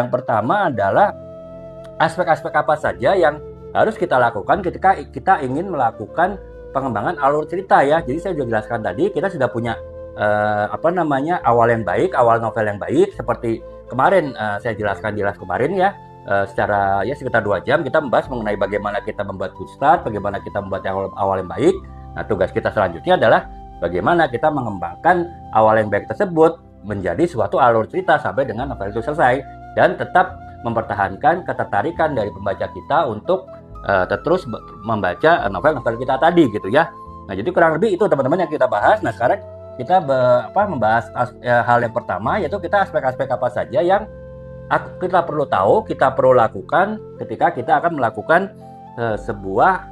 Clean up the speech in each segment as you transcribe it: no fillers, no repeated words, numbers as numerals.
Yang pertama adalah aspek-aspek apa saja yang harus kita lakukan ketika kita ingin melakukan pengembangan alur cerita ya. Jadi saya sudah jelaskan tadi, kita sudah punya awal yang baik, awal novel yang baik. Seperti kemarin saya jelaskan kemarin ya, secara ya sekitar 2 jam kita membahas mengenai bagaimana kita membuat good start, bagaimana kita membuat awal yang baik. Nah, tugas kita selanjutnya adalah bagaimana kita mengembangkan awal yang baik tersebut menjadi suatu alur cerita sampai dengan novel itu selesai, dan tetap mempertahankan ketertarikan dari pembaca kita untuk terus membaca novel-novel kita tadi gitu ya. Nah, jadi kurang lebih itu teman-teman yang kita bahas. Nah, sekarang kita membahas hal yang pertama, yaitu kita aspek-aspek apa saja yang kita perlu tahu, kita perlu lakukan ketika kita akan melakukan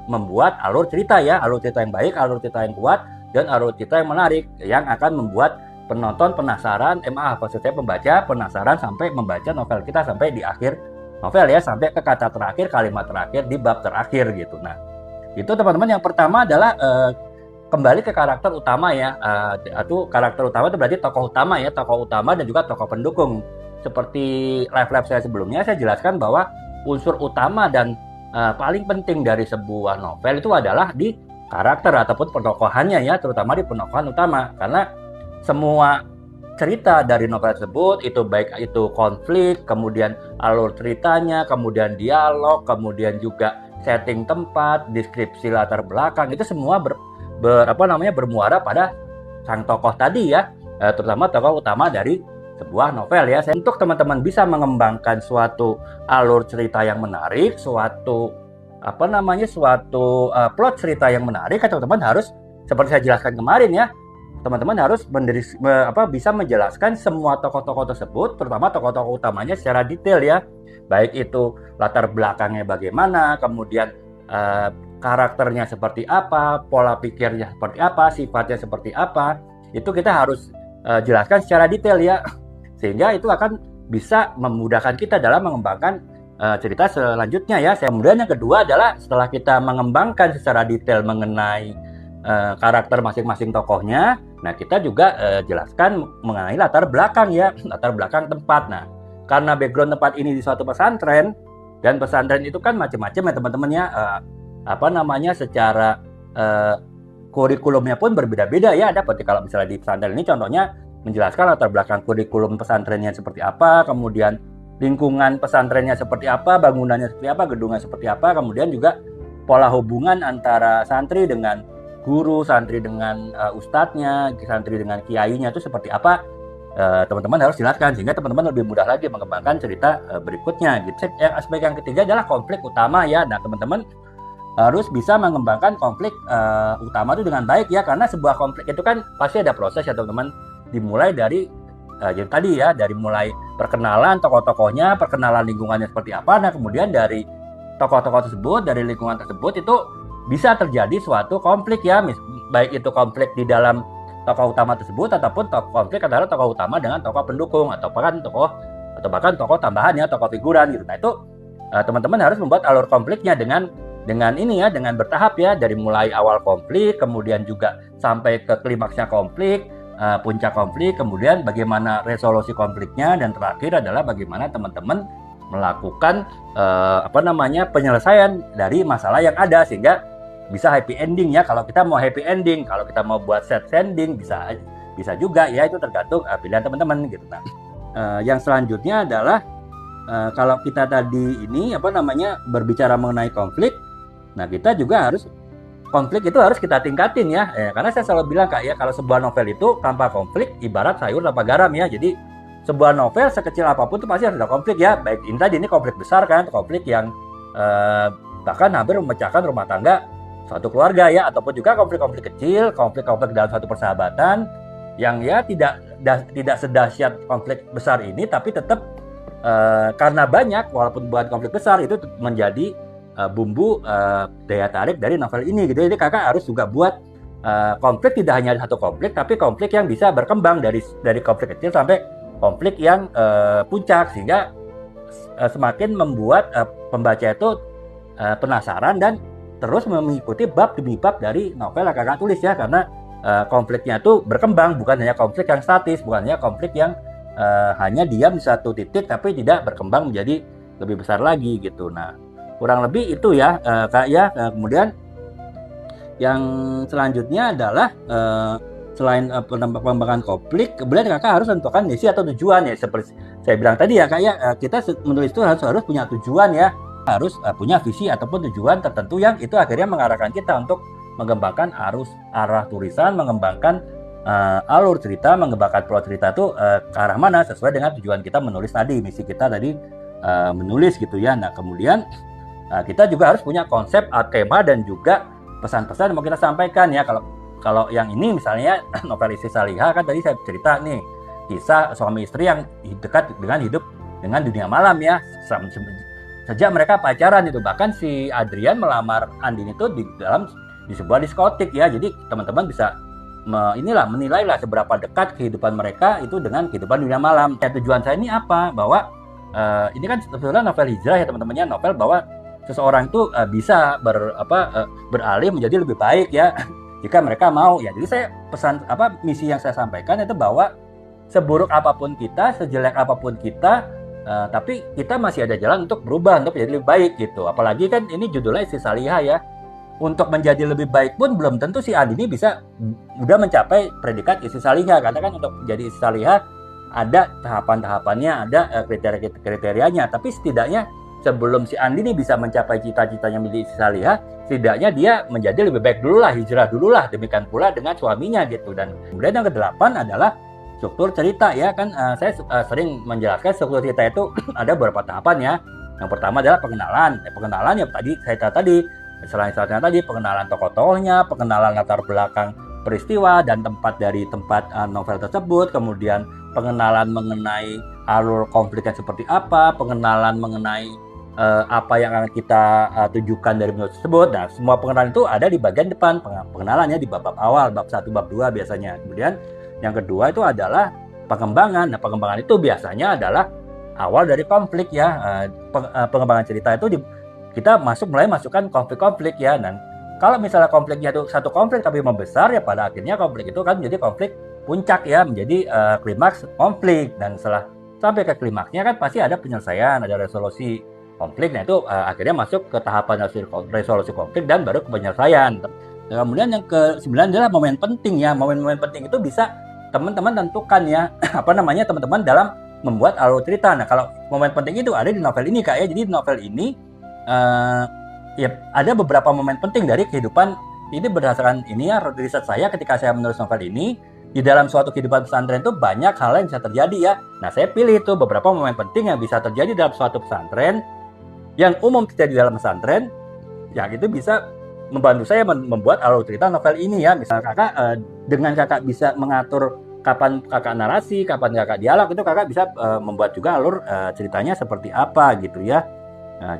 membuat alur cerita ya, alur cerita yang baik, alur cerita yang kuat, dan alur cerita yang menarik yang akan membuat penonton penasaran, maksudnya pembaca penasaran sampai membaca novel kita sampai di akhir novel ya, sampai ke kata terakhir, kalimat terakhir di bab terakhir gitu. Nah, itu teman-teman yang pertama adalah kembali ke karakter utama ya. Itu karakter utama itu berarti tokoh utama ya, tokoh utama dan juga tokoh pendukung. Seperti live saya sebelumnya, saya jelaskan bahwa unsur utama dan paling penting dari sebuah novel itu adalah di karakter ataupun penokohannya ya, terutama di penokohan utama. Karena semua cerita dari novel tersebut, itu baik itu konflik, kemudian alur ceritanya, kemudian dialog, kemudian juga setting tempat, deskripsi latar belakang, itu semua bermuara pada sang tokoh tadi ya, terutama tokoh utama dari sebuah novel ya. Untuk teman-teman bisa mengembangkan suatu alur cerita yang menarik, suatu plot cerita yang menarik, teman-teman harus seperti saya jelaskan kemarin ya, teman-teman harus bisa menjelaskan semua tokoh-tokoh tersebut, terutama tokoh-tokoh utamanya secara detail ya. Baik itu latar belakangnya bagaimana, kemudian karakternya seperti apa, pola pikirnya seperti apa, sifatnya seperti apa, itu kita harus jelaskan secara detail ya. Sehingga itu akan bisa memudahkan kita dalam mengembangkan cerita selanjutnya ya. Kemudian yang kedua adalah setelah kita mengembangkan secara detail mengenai karakter masing-masing tokohnya, nah kita juga jelaskan mengenai latar belakang ya, latar belakang tempat. Nah, karena background tempat ini di suatu pesantren, dan pesantren itu kan macam-macam ya teman-teman ya, secara kurikulumnya pun berbeda-beda ya. Ada seperti kalau misalnya di pesantren ini contohnya menjelaskan latar belakang kurikulum pesantrennya seperti apa, kemudian lingkungan pesantrennya seperti apa, bangunannya seperti apa, gedungnya seperti apa, kemudian juga pola hubungan antara santri dengan guru, santri dengan ustadznya, santri dengan kiainya itu seperti apa, teman-teman harus jelaskan sehingga teman-teman lebih mudah lagi mengembangkan cerita berikutnya gitu. Aspek yang ketiga adalah konflik utama ya. Nah, teman-teman harus bisa mengembangkan konflik utama itu dengan baik ya, karena sebuah konflik itu kan pasti ada proses ya teman-teman. Dimulai dari jadi tadi ya, dari mulai perkenalan tokoh-tokohnya, perkenalan lingkungannya seperti apa. Nah, kemudian dari tokoh-tokoh tersebut, dari lingkungan tersebut itu bisa terjadi suatu konflik ya, baik itu konflik di dalam tokoh utama tersebut ataupun konflik adalah tokoh utama dengan tokoh pendukung atau bahkan tokoh tambahan ya, tokoh figuran gitu. Nah, itu teman-teman harus membuat alur konfliknya dengan ini ya, dengan bertahap ya, dari mulai awal konflik, kemudian juga sampai ke klimaksnya konflik, puncak konflik, kemudian bagaimana resolusi konfliknya, dan terakhir adalah bagaimana teman-teman melakukan penyelesaian dari masalah yang ada sehingga bisa happy ending ya. Kalau kita mau happy ending, kalau kita mau buat sad ending bisa juga ya, itu tergantung pilihan teman-teman gitu. Nah, yang selanjutnya adalah kalau kita tadi ini berbicara mengenai konflik, nah kita juga konflik itu harus kita tingkatin ya, karena saya selalu bilang Kak ya, kalau sebuah novel itu tanpa konflik ibarat sayur tanpa garam ya. Jadi sebuah novel sekecil apapun itu pasti harus ada konflik ya, baik ini konflik besar kan, konflik yang bahkan hampir memecahkan rumah tangga suatu keluarga ya, ataupun juga konflik-konflik kecil, konflik-konflik dalam suatu persahabatan yang ya tidak sedahsyat konflik besar ini, tapi tetap karena banyak, walaupun bukan konflik besar, itu menjadi bumbu daya tarik dari novel ini gitu. Jadi kakak harus juga buat konflik tidak hanya satu konflik, tapi konflik yang bisa berkembang dari konflik kecil sampai konflik yang puncak, sehingga semakin membuat pembaca itu penasaran dan terus mengikuti bab demi bab dari novel yang kakak tulis ya, karena konfliknya itu berkembang, bukan hanya konflik yang statis, bukan hanya konflik yang hanya diam di satu titik tapi tidak berkembang menjadi lebih besar lagi gitu. Nah, kurang lebih itu ya, Kak ya. Kemudian yang selanjutnya adalah selain pengembangan konflik, kemudian Kakak harus tentukan misi atau tujuan ya. Seperti saya bilang tadi ya Kak ya, kita menulis itu harus punya tujuan ya. Harus punya visi ataupun tujuan tertentu yang itu akhirnya mengarahkan kita untuk mengembangkan arah tulisan, mengembangkan alur cerita, mengembangkan plot cerita itu ke arah mana sesuai dengan tujuan kita menulis tadi, misi kita tadi menulis gitu ya. Nah, kemudian kita juga harus punya konsep, tema dan juga pesan-pesan yang mau kita sampaikan ya. Kalau yang ini misalnya novel Istri Saliha kan tadi saya cerita nih kisah suami istri yang dekat dengan hidup dengan dunia malam ya. Sejak mereka pacaran itu, bahkan si Adrian melamar Andin itu di sebuah diskotik ya. Jadi teman-teman bisa menilai lah seberapa dekat kehidupan mereka itu dengan kehidupan dunia malam. Ya, tujuan saya ini apa? Bahwa ini kan sebetulnya novel hijrah ya teman-temannya, novel bahwa seseorang itu bisa beralih menjadi lebih baik ya jika mereka mau ya. Jadi saya pesan misi yang saya sampaikan itu bahwa seburuk apapun kita, sejelek apapun kita, tapi kita masih ada jalan untuk berubah, untuk menjadi lebih baik gitu. Apalagi kan ini judulnya Istri Saliha ya. Untuk menjadi lebih baik pun belum tentu si Andini bisa udah mencapai predikat Istri Saliha. Karena kan untuk menjadi Istri Saliha ada tahapan-tahapannya, ada kriteria-kriterianya. Tapi setidaknya sebelum si Andini bisa mencapai cita-citanya menjadi Istri Saliha, setidaknya dia menjadi lebih baik dulu lah, hijrah dulu lah. Demikian pula dengan suaminya gitu. Dan kemudian yang ke-8 adalah struktur cerita ya kan. Saya sering menjelaskan struktur cerita itu ada beberapa tahapan ya. Yang pertama adalah pengenalan. Pengenalan ya selain tadi pengenalan tokoh-tokohnya, pengenalan latar belakang peristiwa dan tempat novel tersebut, kemudian pengenalan mengenai alur konfliknya seperti apa, pengenalan mengenai apa yang akan kita tujukan dari menurut tersebut. Nah, semua pengenalan itu ada di bagian depan, pengenalannya di bab awal, bab 1, bab 2 biasanya. Kemudian yang kedua itu adalah pengembangan. Nah, pengembangan itu biasanya adalah awal dari konflik ya. Pengembangan cerita itu kita mulai masukkan konflik-konflik ya. Dan kalau misalnya konfliknya itu satu konflik tapi membesar ya, pada akhirnya konflik itu kan menjadi konflik puncak ya, menjadi klimaks konflik. Dan setelah sampai ke klimaksnya kan pasti ada penyelesaian, ada resolusi konflik. Nah itu akhirnya masuk ke tahapan resolusi konflik dan baru ke penyelesaian. Kemudian yang ke-9 adalah momen penting ya. Momen-momen penting itu bisa teman-teman tentukan ya, teman-teman dalam membuat alur cerita. Nah, kalau momen penting itu ada di novel ini Kak ya. Jadi di novel ini ya ada beberapa momen penting dari kehidupan ini. Berdasarkan ini ya, riset saya ketika saya menulis novel ini, di dalam suatu kehidupan pesantren itu banyak hal yang bisa terjadi ya. Nah, saya pilih itu beberapa momen penting yang bisa terjadi dalam suatu pesantren, yang umum terjadi dalam pesantren, yang itu bisa membantu saya membuat alur cerita novel ini ya. Misalnya dengan kakak bisa mengatur kapan kakak narasi, kapan kakak dialog, itu kakak bisa membuat juga alur ceritanya seperti apa gitu ya. Nah,